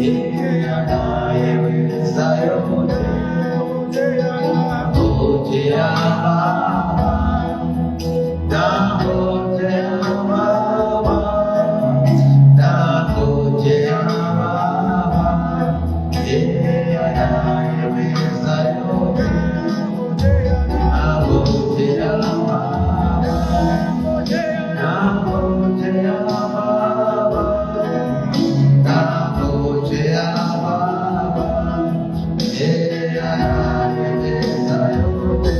yeye anayeweza yote. Nangojea Baba, nangojea Baba, nangojea Baba, yeye anayeweza yote. Nangojea Baba, nangojea Baba, nangojea Baba, yeye anayeweza yote.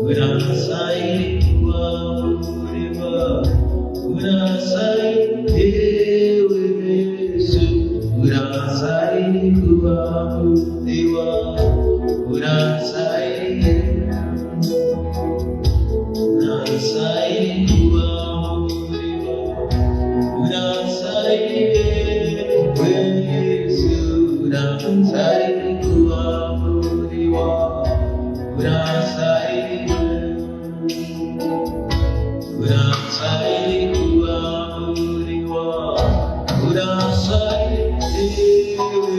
unastahili kuabudiwa, unastahili ewe Yesu, unastahili kuabudiwa, unastahili, unastahili kuabudiwa, unastahili ewe Yesu, unastahili kuabudiwa, unastahili, unastahili kuabudiwa, unastahili ewe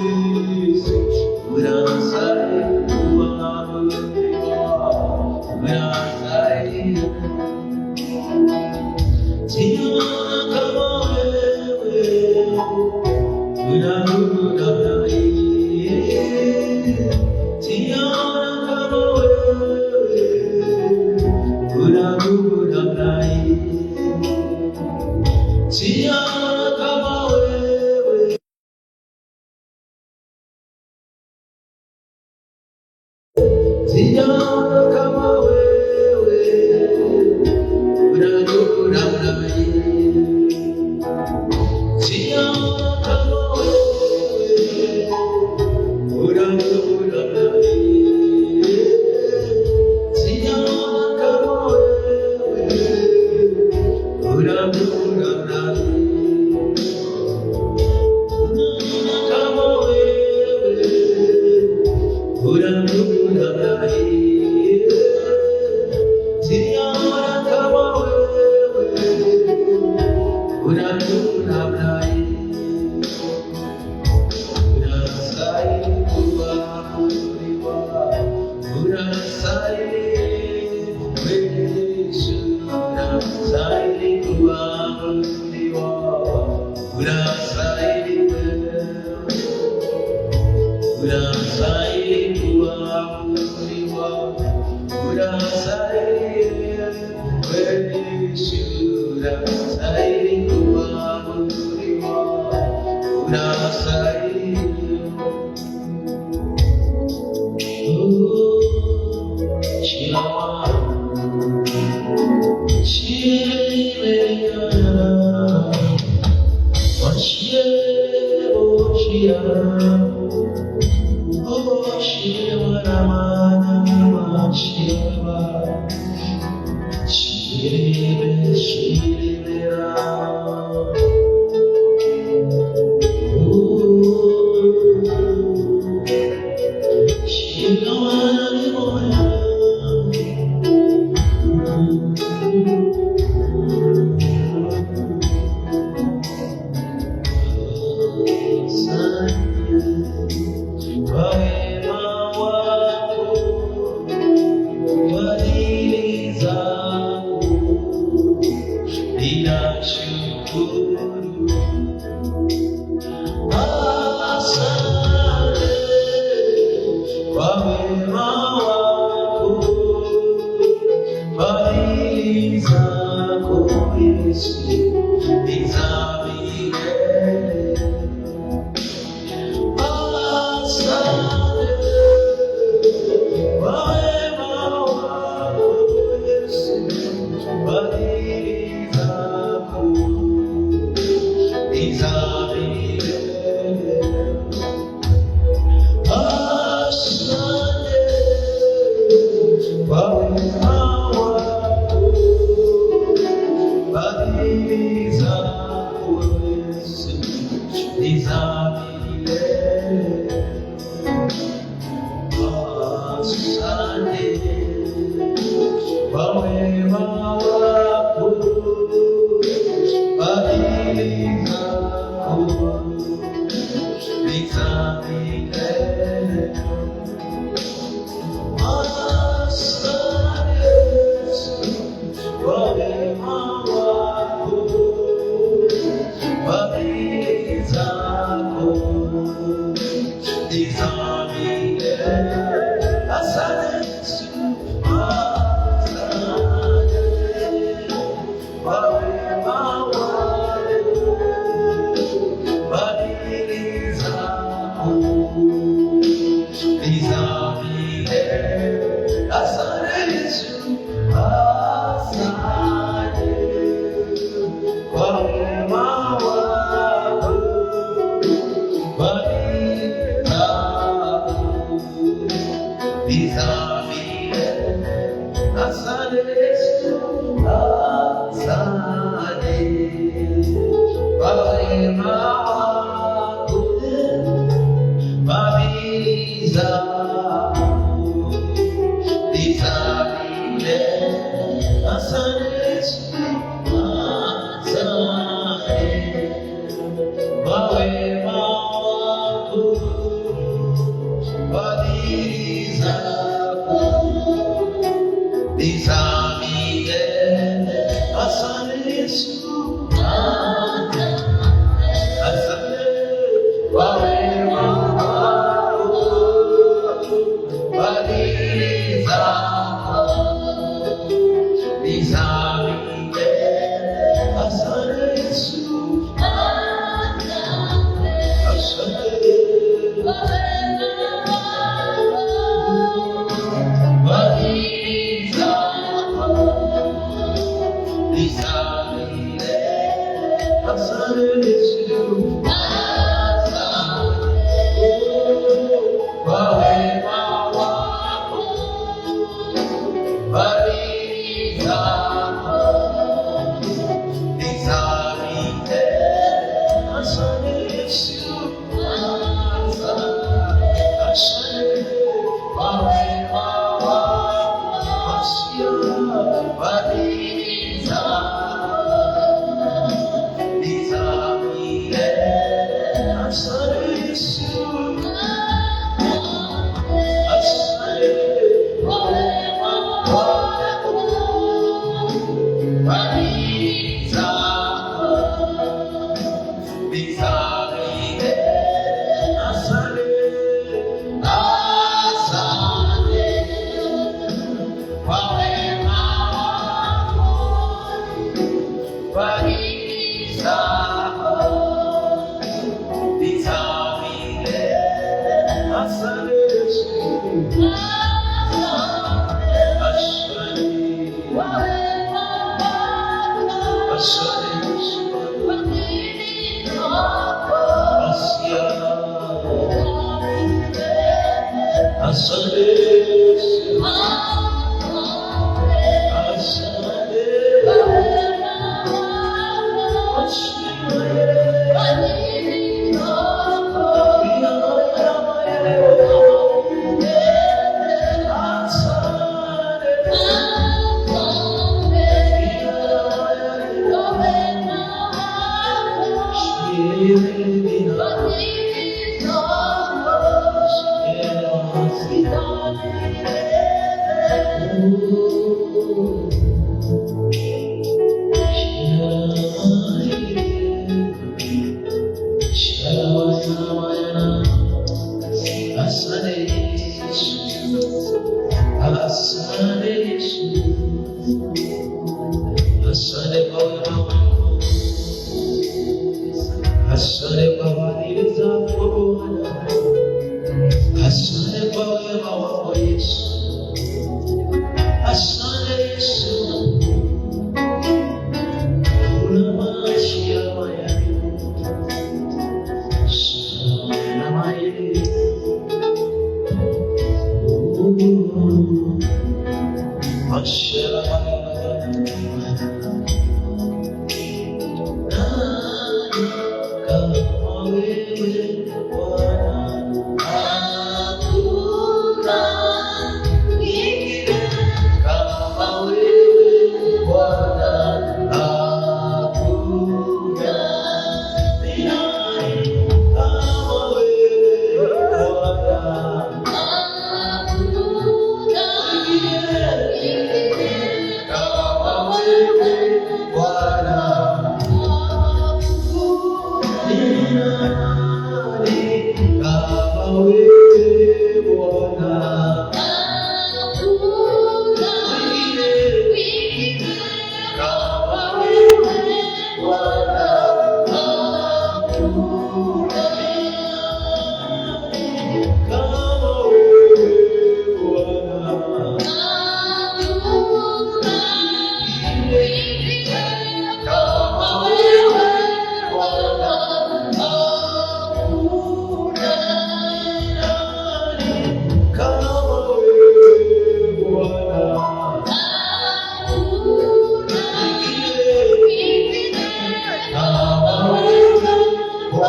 Yesu, unastahili kuabudiwa, unastahili. Siona kama wewe, unaabudu namna hii. Siona kama wewe, unaabudu namna hii. Siona kama wewe, siona kama wewe, unaabudu namna hii. Siona kama wewe, unaabudu namna hii. Siona kama wewe, unaabudu namna hii. Siona kama wewe, unaabudu namna hii. Siona kama wewe, unaabudu namna hii. Unastahili kuabudiwa, unastahili Yesu, unastahili kuabudiwa, unastahili, unastahili kuabudiwa, unastahili Yesu, unastahili kuabudiwa, unastahili. asante Yesu, asante kwa wema wako, fadhili zako ni za milele. Asante Yesu, asante kwa wema wako, fadhili zako ni za milele. Asante Yesu, asante kwa wema wako, fadhili zako ni za milele. Asante Yesu, asante fadhili zako ni za milele. Asante Yesu, kwa wema wako, fadhili zako ni za milele. Asante Yesu, asante kwa wema wako, fadhili zako ni za milele. Asante Yesu, asante kwa wema wako, fadhili zako ni za milele. Asante, asante kwa wema wako, fadhili zako ni za milele. Asante Yesu, asante, asante Yesu, asia, asante Yesu, asante, asante kwa fadhili zako Bwana, asante kwa wema wako Yesu, asante Yesu, una maisha maya sana maya, maisha maya.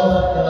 나왔다